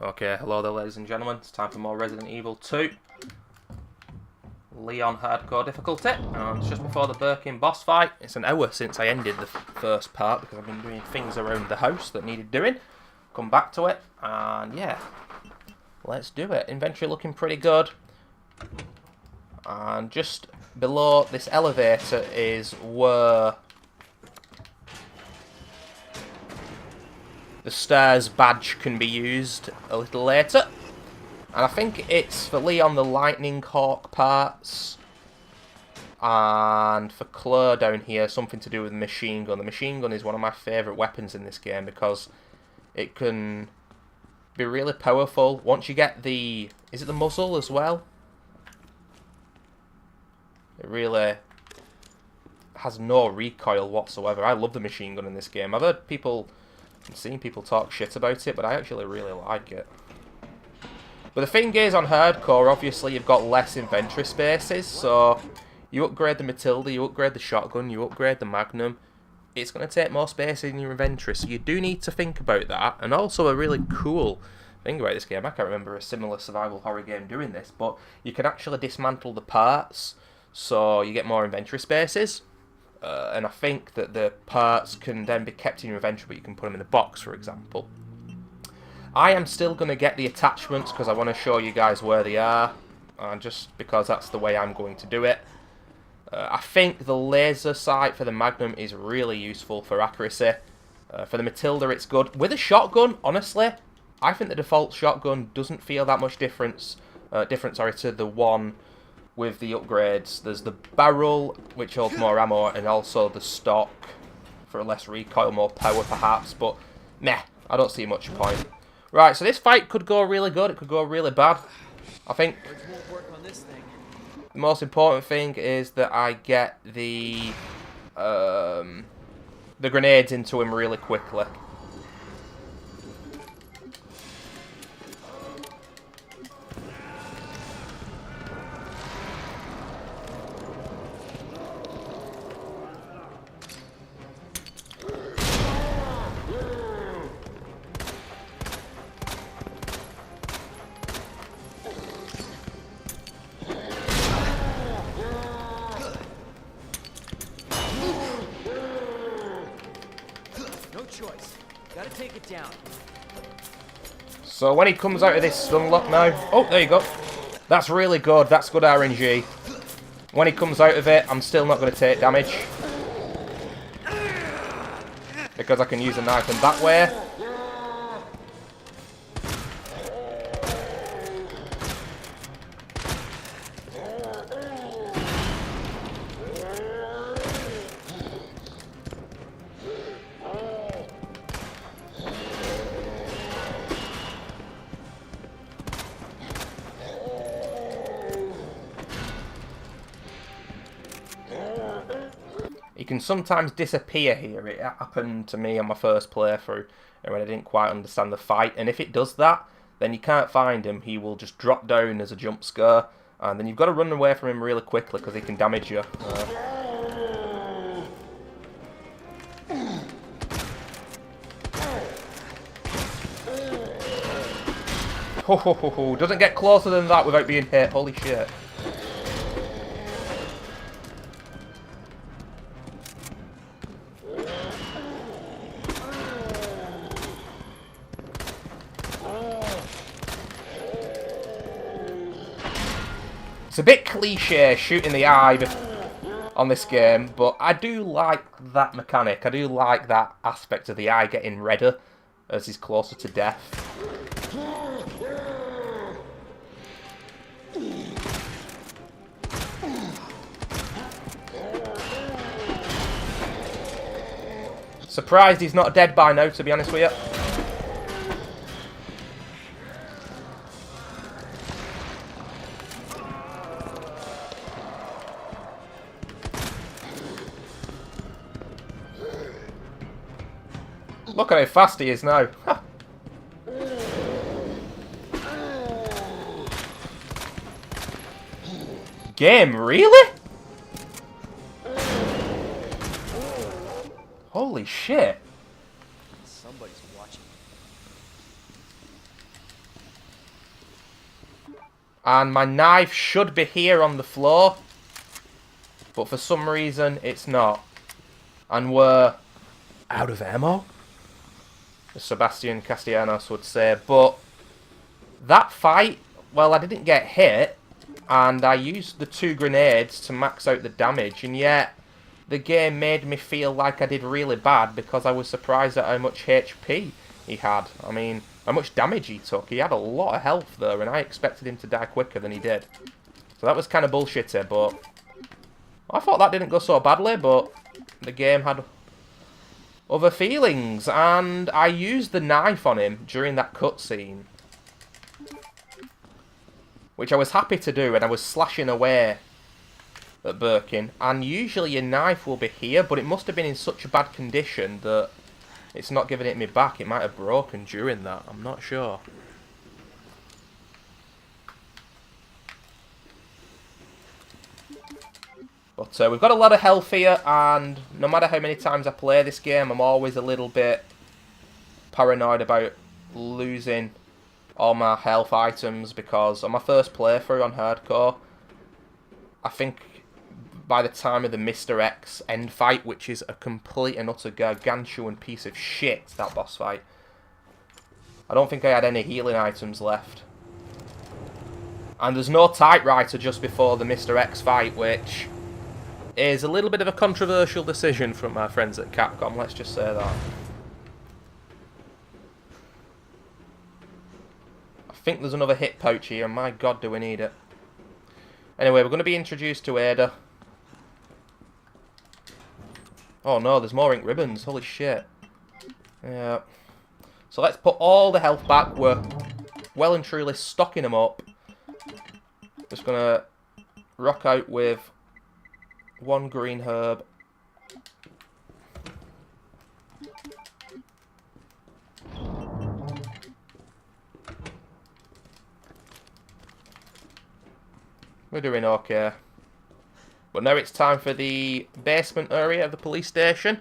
Okay, hello there ladies and gentlemen, it's time for more Resident Evil 2. Leon hardcore difficulty, and it's just before the Birkin boss fight. It's an hour since I ended the first part because I've been doing things around the house that needed doing. Come back to it, and yeah, let's do it. Inventory looking pretty good. And just below this elevator is where the stairs badge can be used a little later. And I think it's for Leon the Lightning Hawk parts. And for Claire down here, something to do with the machine gun. The machine gun is one of my favourite weapons in this game because it can be really powerful. Once you get the... is it the muzzle as well? It really has no recoil whatsoever. I love the machine gun in this game. I've heard people... I've seen people talk shit about it, but I actually really like it. But the thing is, on hardcore, obviously you've got less inventory spaces, so you upgrade the Matilda, you upgrade the shotgun, you upgrade the Magnum, it's going to take more space in your inventory, so you do need to think about that. And also a really cool thing about this game, I can't remember a similar survival horror game doing this, but you can actually dismantle the parts, so you get more inventory spaces. And I think that the parts can then be kept in your inventory, but you can put them in a box, for example. I am still going to get the attachments because I want to show you guys where they are, just because that's the way I'm going to do it. I think the laser sight for the Magnum is really useful for accuracy. For the Matilda, it's good. With a shotgun, honestly, I think the default shotgun doesn't feel that much different to the one with the upgrades. There's the barrel, which holds more ammo, and also the stock for less recoil, more power perhaps, but meh, I don't see much point. Right, so this fight could go really good, it could go really bad. I think the most important thing is that I get the grenades into him really quickly. Gotta take it down. So when he comes out of this stun lock now... oh, there you go. That's really good. That's good RNG. When he comes out of it, I'm still not going to take damage. Because I can use a knife in that way. You can sometimes disappear here. It happened to me on my first playthrough when I didn't quite understand the fight, and if it does that, then you can't find him. He will just drop down as a jump scare, and then you've got to run away from him really quickly because he can damage you. Doesn't get closer than that without being hit. Holy shit. It's a bit cliche shooting the eye on this game, but I do like that mechanic. I do like that aspect of the eye getting redder as he's closer to death. Surprised he's not dead by now, to be honest with you. Look at how fast he is now. Game, really? Holy shit. Somebody's watching. And my knife should be here on the floor. But for some reason, it's not. And we're out of ammo, as Sebastian Castellanos would say. But that fight, well, I didn't get hit. And I used the 2 grenades to max out the damage. And yet, the game made me feel like I did really bad because I was surprised at how much HP he had. I mean, how much damage he took. He had a lot of health there, and I expected him to die quicker than he did. So that was kind of bullshitty, but I thought that didn't go so badly, but the game had other feelings, and I used the knife on him during that cutscene, which I was happy to do, and I was slashing away at Birkin, and usually your knife will be here, but it must have been in such a bad condition that it's not giving it me back. It might have broken during that, I'm not sure. But we've got a lot of health here, and no matter how many times I play this game, I'm always a little bit paranoid about losing all my health items, because on my first playthrough on hardcore, I think by the time of the Mr. X end fight, which is a complete and utter gargantuan piece of shit, that boss fight, I don't think I had any healing items left. And there's no typewriter just before the Mr. X fight, which is a little bit of a controversial decision from my friends at Capcom, let's just say that. I think there's another hit pouch here, and my god do we need it. Anyway, we're going to be introduced to Ada. Oh no, there's more ink ribbons, holy shit. Yeah. So let's put all the health back, we're well and truly stocking them up. Just going to rock out with 1 green herb. We're doing okay. But now it's time for the basement area of the police station,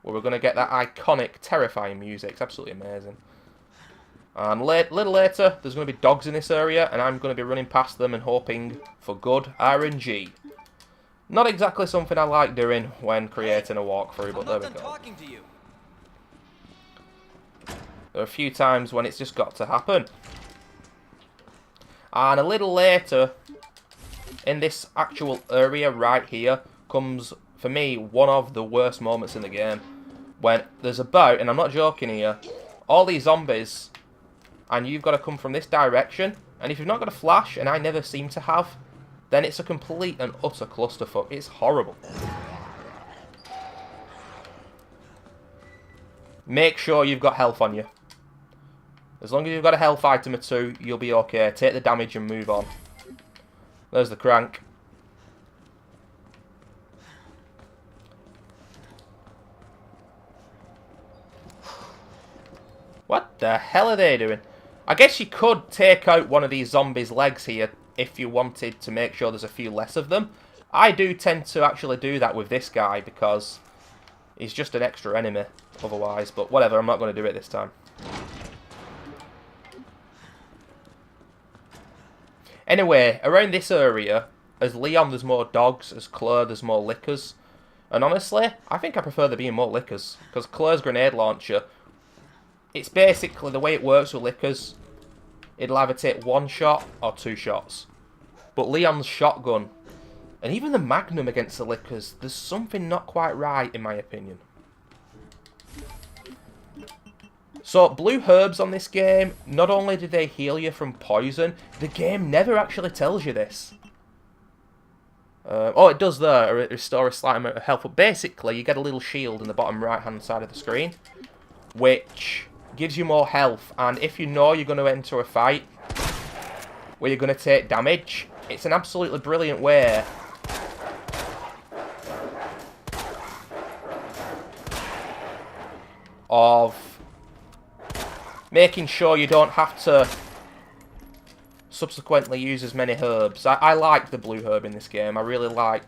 where we're going to get that iconic, terrifying music. It's absolutely amazing. And a little later, there's going to be dogs in this area, and I'm going to be running past them and hoping for good RNG. Not exactly something I like doing when creating a walkthrough, but there we go. There are a few times when it's just got to happen. And a little later, in this actual area right here, comes, for me, one of the worst moments in the game. When there's about, and I'm not joking here, all these zombies, and you've got to come from this direction, and if you've not got a flash, and I never seem to have, then it's a complete and utter clusterfuck. It's horrible. Make sure you've got health on you. As long as you've got a health item or 2, you'll be okay. Take the damage and move on. There's the crank. What the hell are they doing? I guess you could take out one of these zombies' legs here if you wanted to make sure there's a few less of them. I do tend to actually do that with this guy because he's just an extra enemy otherwise. But whatever, I'm not going to do it this time. Anyway, around this area, as Leon there's more dogs, as Claire there's more lickers. And honestly, I think I prefer there being more lickers. Because Claire's grenade launcher, it's basically the way it works with lickers. It'll either take 1 shot or 2 shots. But Leon's shotgun, and even the Magnum against the lickers, there's something not quite right in my opinion. So, blue herbs on this game, not only do they heal you from poison, the game never actually tells you this. Oh, it does there, restore a slight amount of health, but basically you get a little shield in the bottom right hand side of the screen, which gives you more health, and if you know you're going to enter a fight where you're going to take damage, it's an absolutely brilliant way of making sure you don't have to subsequently use as many herbs. I like the blue herb in this game. I really like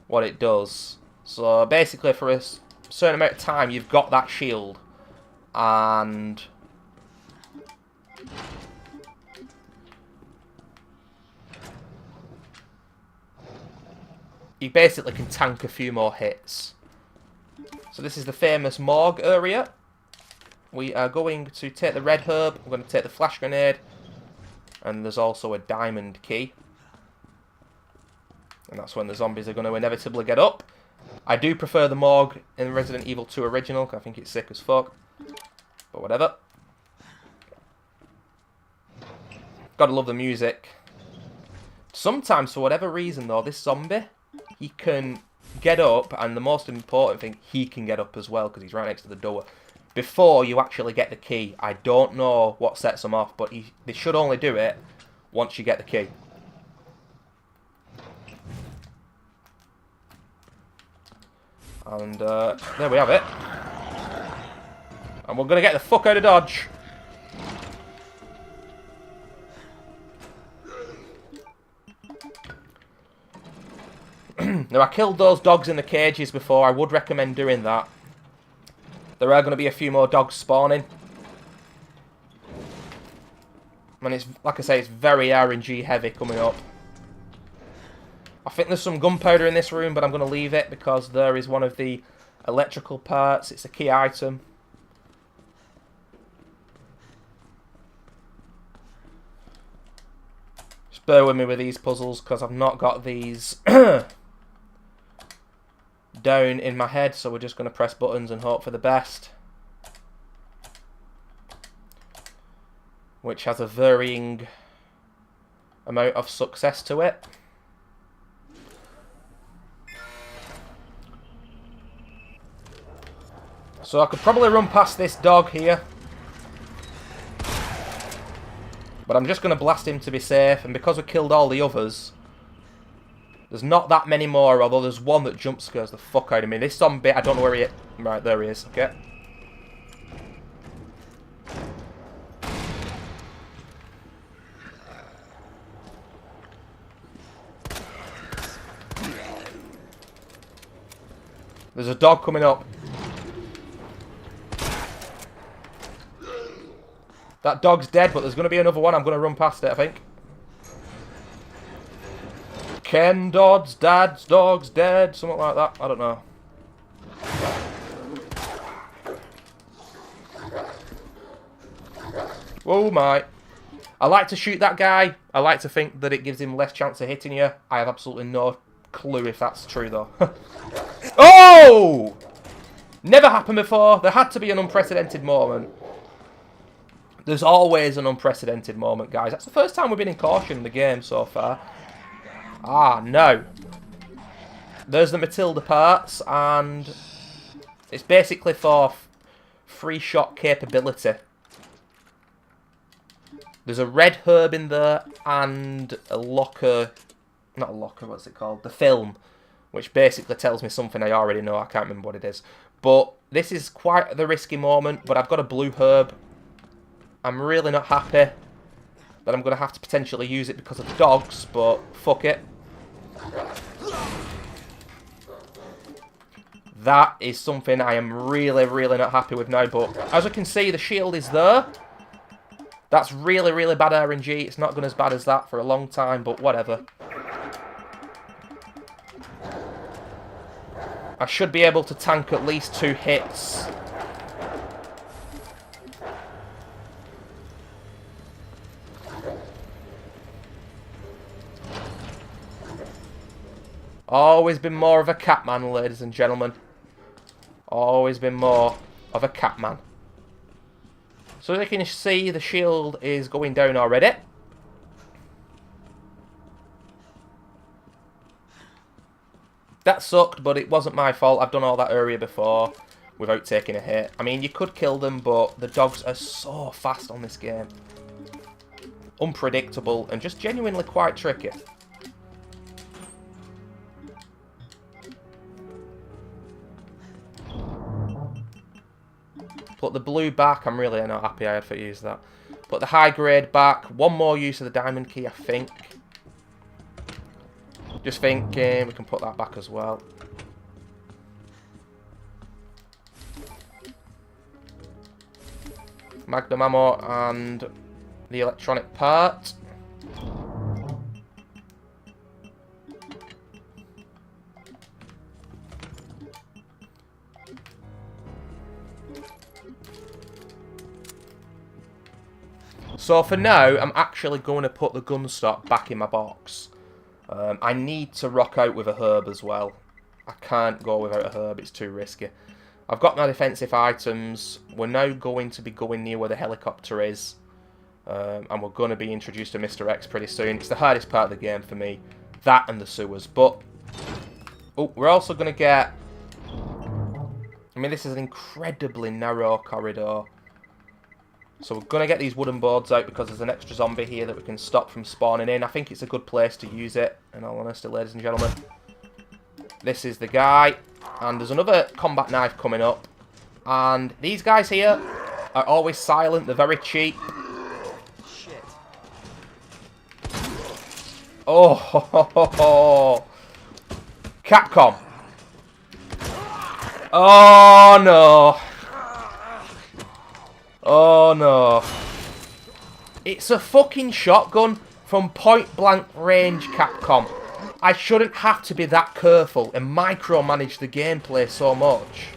what it does. So basically for a certain amount of time you've got that shield, and you basically can tank a few more hits. So this is the famous morgue area. We are going to take the red herb, we're going to take the flash grenade, and there's also a diamond key. And that's when the zombies are going to inevitably get up. I do prefer the morgue in Resident Evil 2 original, I think it's sick as fuck. But whatever. Gotta love the music. Sometimes, for whatever reason though, this zombie, he can get up, and the most important thing, he can get up as well, because he's right next to the door. Before you actually get the key, I don't know what sets them off, but they should only do it once you get the key. And there we have it. And we're going to get the fuck out of Dodge. Now, I killed those dogs in the cages before. I would recommend doing that. There are going to be a few more dogs spawning. And it's, like I say, it's very RNG heavy coming up. I think there's some gunpowder in this room, but I'm going to leave it because there is one of the electrical parts. It's a key item. Just bear with me with these puzzles because I've not got these down in my head, so we're just going to press buttons and hope for the best. Which has a varying amount of success to it. So I could probably run past this dog here. But I'm just going to blast him to be safe. And because we killed all the others, there's not that many more. Although there's one that jump scares the fuck out of me. This zombie, I don't know where he is. Right, there he is. Okay. There's a dog coming up. That dog's dead, but there's going to be another one. I'm going to run past it, I think. Ken Dodd's dad's dog's dead. Something like that. I don't know. Oh my. I like to shoot that guy. I like to think that it gives him less chance of hitting you. I have absolutely no clue if that's true, though. Oh! Never happened before. There had to be an unprecedented moment. There's always an unprecedented moment, guys. That's the first time we've been in caution in the game so far. Ah, no. There's the Matilda parts, and it's basically for free shot capability. There's a red herb in there, and a locker... Not a locker, what's it called? The film, which basically tells me something I already know. I can't remember what it is. But this is quite the risky moment, but I've got a blue herb. I'm really not happy that I'm going to have to potentially use it because of the dogs, but fuck it. That is something I am really, really not happy with now, but as you can see, the shield is there. That's really, really bad RNG. It's not gone as bad as that for a long time, but whatever. I should be able to tank at least 2 hits. Always been more of a Catman, ladies and gentlemen. Always been more of a Catman. So as you can see, the shield is going down already. That sucked, but it wasn't my fault. I've done all that area before without taking a hit. I mean, you could kill them, but the dogs are so fast on this game. Unpredictable and just genuinely quite tricky. Put the blue back. I'm really not happy I had to use that. Put the high grade back. One more use of the diamond key, I think. Just thinking we can put that back as well. Magnum ammo and the electronic part. So for now, I'm actually going to put the gun stock back in my box. I need to rock out with a herb as well. I can't go without a herb, it's too risky. I've got my defensive items. We're now going to be going near where the helicopter is. And we're going to be introduced to Mr. X pretty soon. It's the hardest part of the game for me. That and the sewers. But, oh, we're also going to get... I mean, this is an incredibly narrow corridor. So we're going to get these wooden boards out because there's an extra zombie here that we can stop from spawning in. I think it's a good place to use it, in all honesty, ladies and gentlemen. This is the guy. And there's another combat knife coming up. And these guys here are always silent. They're very cheap. Shit. Oh, ho, ho, ho, ho. Capcom. Oh, no. Oh, no. It's a fucking shotgun from point blank range, Capcom. I shouldn't have to be that careful and micromanage the gameplay so much.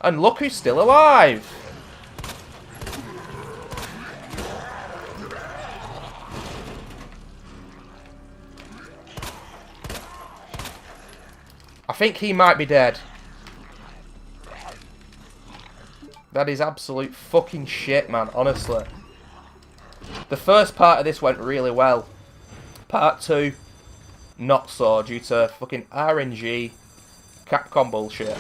And look who's still alive. I think he might be dead. That is absolute fucking shit, man, honestly. The first part of this went really well. Part 2, not so, due to fucking RNG Capcom bullshit.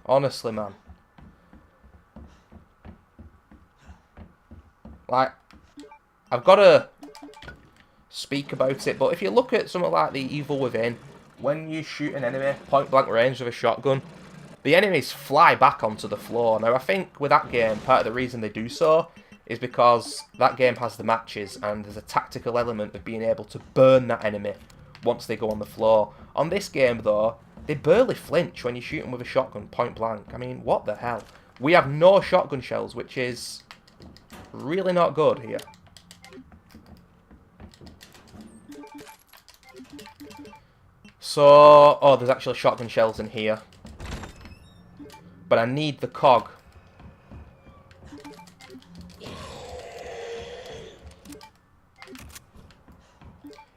Honestly, man. Like, I've got to speak about it, but if you look at something like The Evil Within, when you shoot an enemy point blank range with a shotgun, the enemies fly back onto the floor. Now, I think with that game, part of the reason they do so is because that game has the matches and there's a tactical element of being able to burn that enemy once they go on the floor. On this game, though, they barely flinch when you shoot them with a shotgun point blank. I mean, what the hell? We have no shotgun shells, which is really not good here. So, oh, there's actually shotgun shells in here. But I need the cog.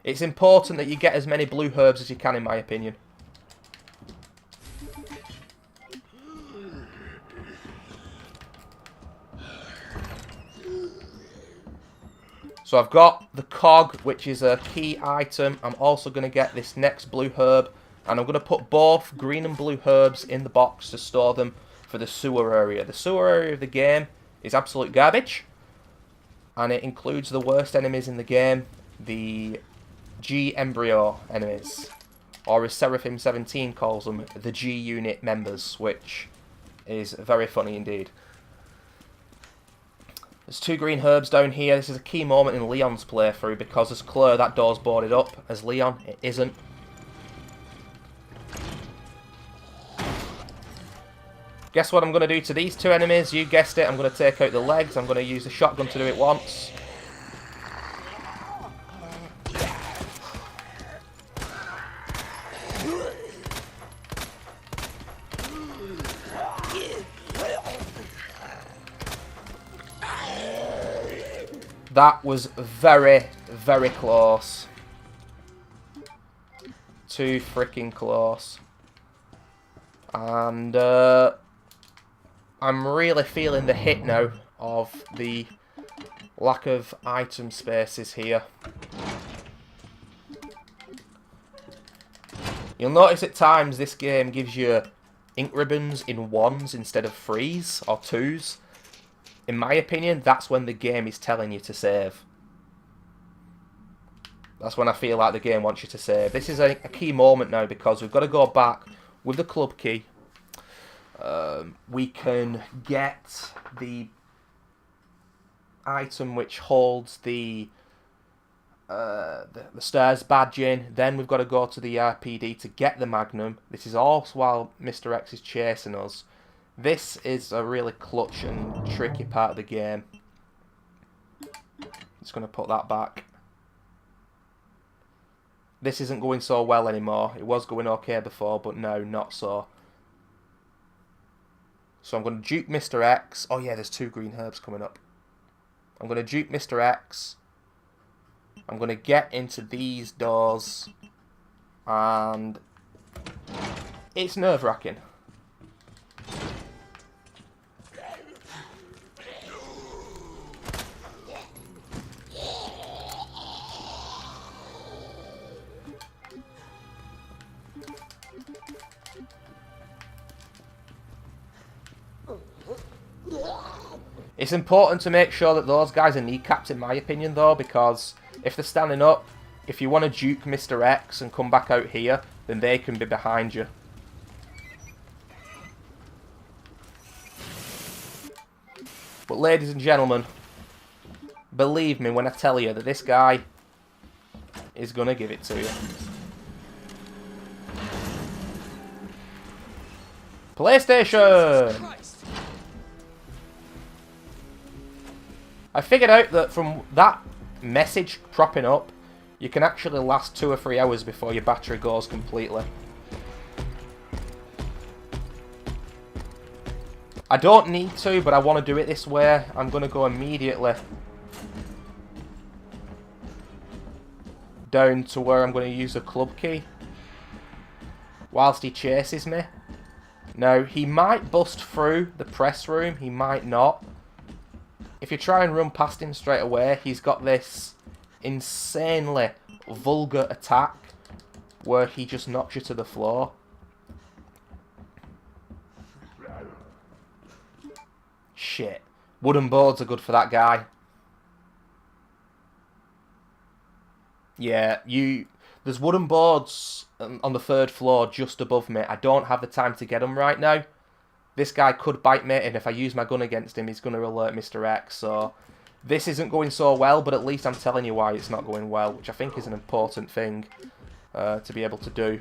It's important that you get as many blue herbs as you can, in my opinion. So I've got the cog, which is a key item. I'm also going to get this next blue herb. And I'm going to put both green and blue herbs in the box to store them for the sewer area. The sewer area of the game is absolute garbage. And it includes the worst enemies in the game. The G embryo enemies. Or as Seraphim17 calls them, the G unit members. Which is very funny indeed. There's 2 green herbs down here. This is a key moment in Leon's playthrough because as Claire, that door's boarded up. As Leon, it isn't. Guess what I'm going to do to these 2 enemies? You guessed it, I'm going to take out the legs. I'm going to use the shotgun to do it once. That was very, very close. Too freaking close. And I'm really feeling the hit now of the lack of item spaces here. You'll notice at times this game gives you ink ribbons in 1s instead of 3s or 2s. In my opinion, that's when the game is telling you to save. That's when I feel like the game wants you to save. This is a key moment now because we've got to go back with the club key. We can get the item which holds the stairs badge in. Then we've got to go to the RPD to get the Magnum. This is all while Mr. X is chasing us. This is a really clutch and tricky part of the game. Just going to put that back. This isn't going so well anymore. It was going okay before, but now not so. So I'm going to juke Mr. X. Oh yeah, there's 2 green herbs coming up. I'm going to juke Mr. X. I'm going to get into these doors. And it's nerve-wracking. It's important to make sure that those guys are kneecapped, in my opinion, though, because if they're standing up, if you want to juke Mr. X and come back out here, then they can be behind you. But ladies and gentlemen, believe me when I tell you that this guy is going to give it to you. PlayStation! I figured out that from that message cropping up, you can actually last 2 or 3 hours before your battery goes completely. I don't need to, but I want to do it this way. I'm going to go immediately down to where I'm going to use the club key whilst he chases me. Now, he might bust through the press room, he might not. If you try and run past him straight away, he's got this insanely vulgar attack where he just knocks you to the floor. Shit. Wooden boards are good for that guy. Yeah, there's wooden boards on the 3rd floor just above me. I don't have the time to get them right now. This guy could bite me, and if I use my gun against him, he's going to alert Mr. X. So this isn't going so well, but at least I'm telling you why it's not going well, which I think is an important thing to be able to do.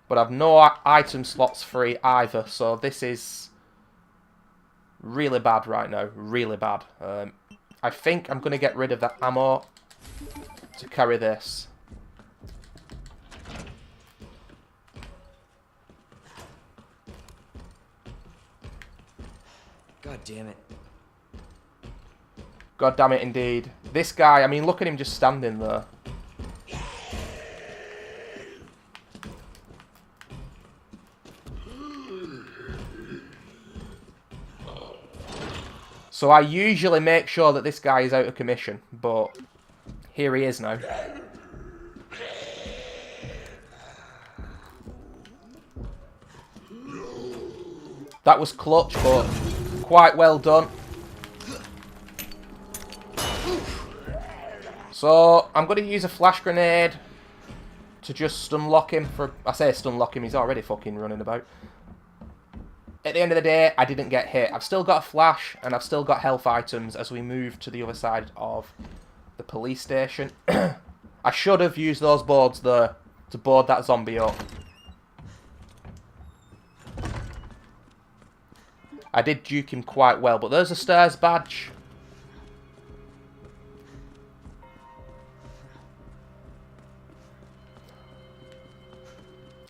But I've no item slots free either, so this is really bad right now. Really bad. I think I'm going to get rid of that ammo to carry this. God damn it. God damn it indeed. This guy, I mean, look at him just standing there. So I usually make sure that this guy is out of commission, but here he is now. That was clutch, but quite well done. So I'm going to use a flash grenade to just stun-lock him for... I say stun-lock him, he's already fucking running about. At the end of the day, I didn't get hit. I've still got a flash, and I've still got health items as we move to the other side of the police station. I should have used those boards there to board that zombie up. I did juke him quite well, but there's a stairs badge.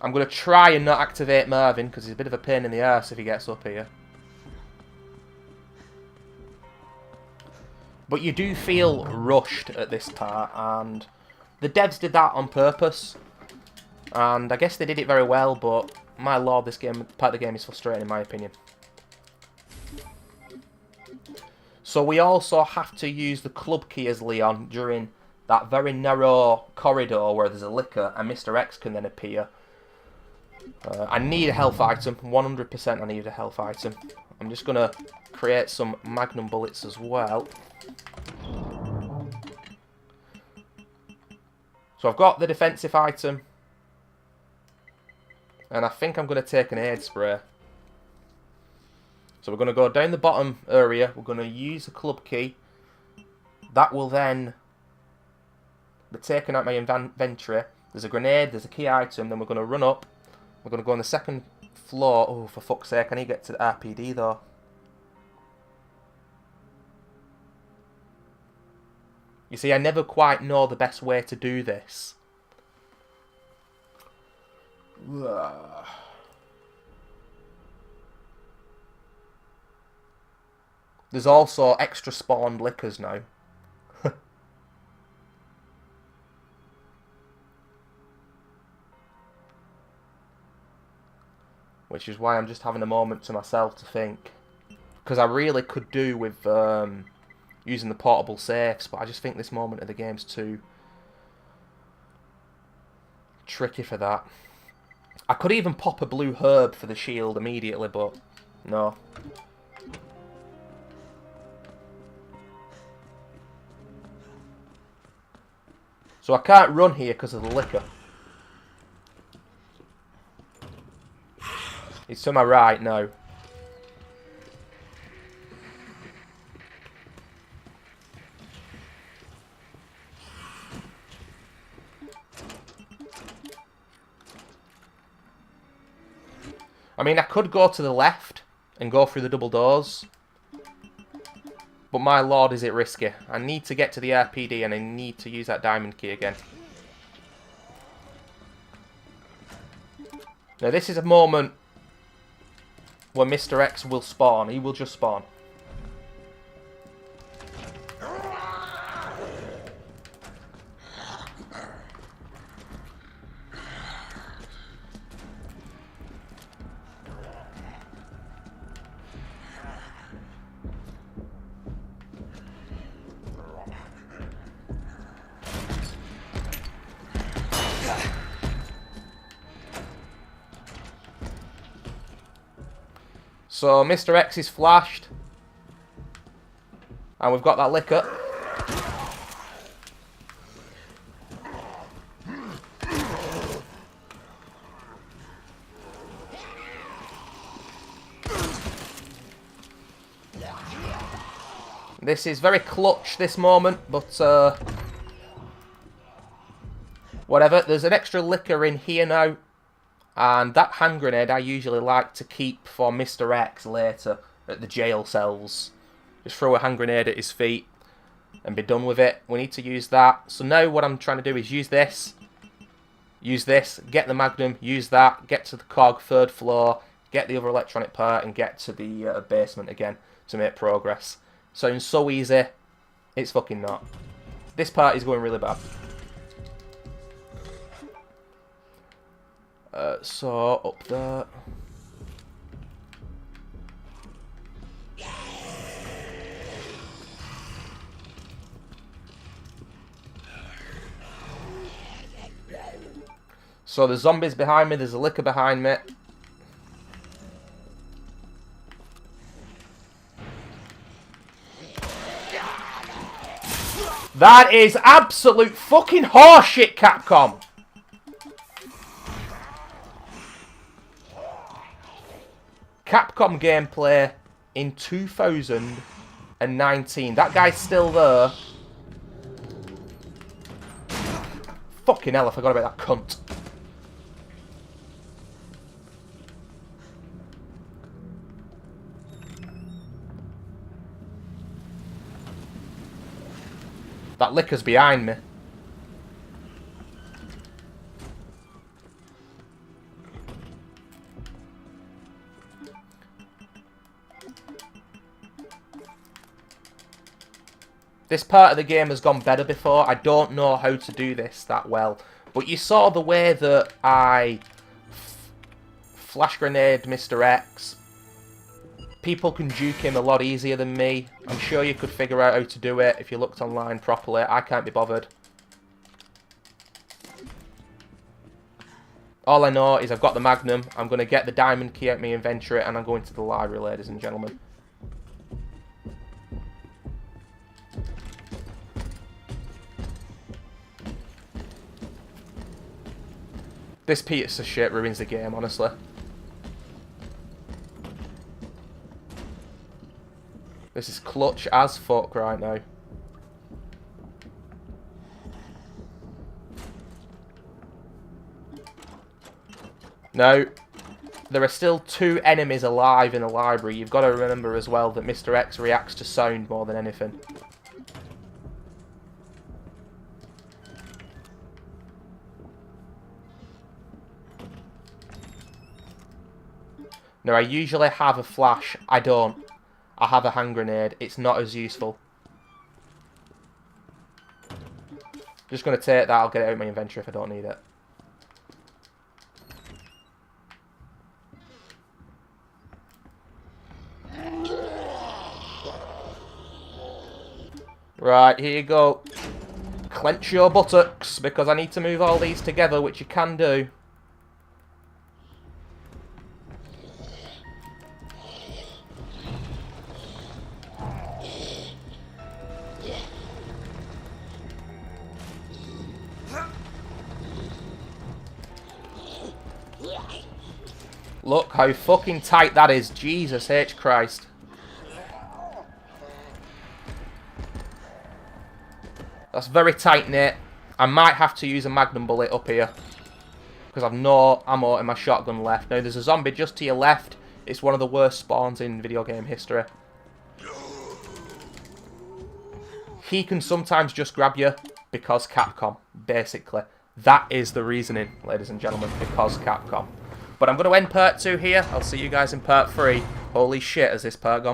I'm going to try and not activate Marvin, because he's a bit of a pain in the arse if he gets up here. But you do feel rushed at this part, and the devs did that on purpose. And I guess they did it very well, but my lord, this part of the game is frustrating in my opinion. So we also have to use the club key as Leon during that very narrow corridor where there's a licker, and Mr. X can then appear. I need a health item, 100% I need a health item. I'm just going to create some magnum bullets as well. So I've got the defensive item. And I think I'm going to take an aid spray. So we're going to go down the bottom area. We're going to use the club key. That will then be taken out my inventory. There's a grenade, there's a key item. Then we're going to run up. We're going to go on the 2nd floor. Oh, for fuck's sake, I need to get to the RPD though. You see, I never quite know the best way to do this. There's also extra spawned lickers now. Which is why I'm just having a moment to myself to think. Because I really could do with using the portable safes, but I just think this moment of the game's too tricky for that. I could even pop a blue herb for the shield immediately, but no. So I can't run here because of the liquor. It's to my right now. I mean, I could go to the left and go through the double doors. But my lord, is it risky. I need to get to the RPD and I need to use that diamond key again. Now, this is a moment where Mr. X will spawn. He will just spawn. So Mr. X is flashed. And we've got that liquor. This is very clutch, this moment, but whatever. There's an extra liquor in here now. And that hand grenade I usually like to keep for Mr. X later at the jail cells. Just throw a hand grenade at his feet and be done with it. We need to use that. So now what I'm trying to do is use this, get the magnum, use that, get to the cog, 3rd floor, get the other electronic part and get to the basement again to make progress. Sounds so easy. It's fucking not. This part is going really bad. So, up there. So, there's zombies behind me, there's a liquor behind me. That is absolute fucking horseshit, Capcom! Capcom gameplay in 2019. That guy's still there. Fucking hell, I forgot about that cunt. That liquor's behind me. This part of the game has gone better before. I don't know how to do this that well. But you saw the way that I flash grenade Mr. X. People can juke him a lot easier than me. I'm sure you could figure out how to do it if you looked online properly. I can't be bothered. All I know is I've got the magnum. I'm going to get the diamond key out of my inventory and I'm going to the library, ladies and gentlemen. This piece of shit ruins the game, honestly. This is clutch as fuck right now. Now, there are still 2 enemies alive in the library. You've got to remember as well that Mr. X reacts to sound more than anything. Now, I usually have a flash. I don't. I have a hand grenade. It's not as useful. Just going to take that. I'll get it out of my inventory if I don't need it. Right, here you go. Clench your buttocks, because I need to move all these together, which you can do. Look how fucking tight that is. Jesus H. Christ. That's very tight, Nate. I might have to use a magnum bullet up here, because I've no ammo in my shotgun left. Now, there's a zombie just to your left. It's one of the worst spawns in video game history. He can sometimes just grab you because Capcom, basically. That is the reasoning, ladies and gentlemen, because Capcom. But I'm going to end part 2 here. I'll see you guys in part 3. Holy shit, has this part gone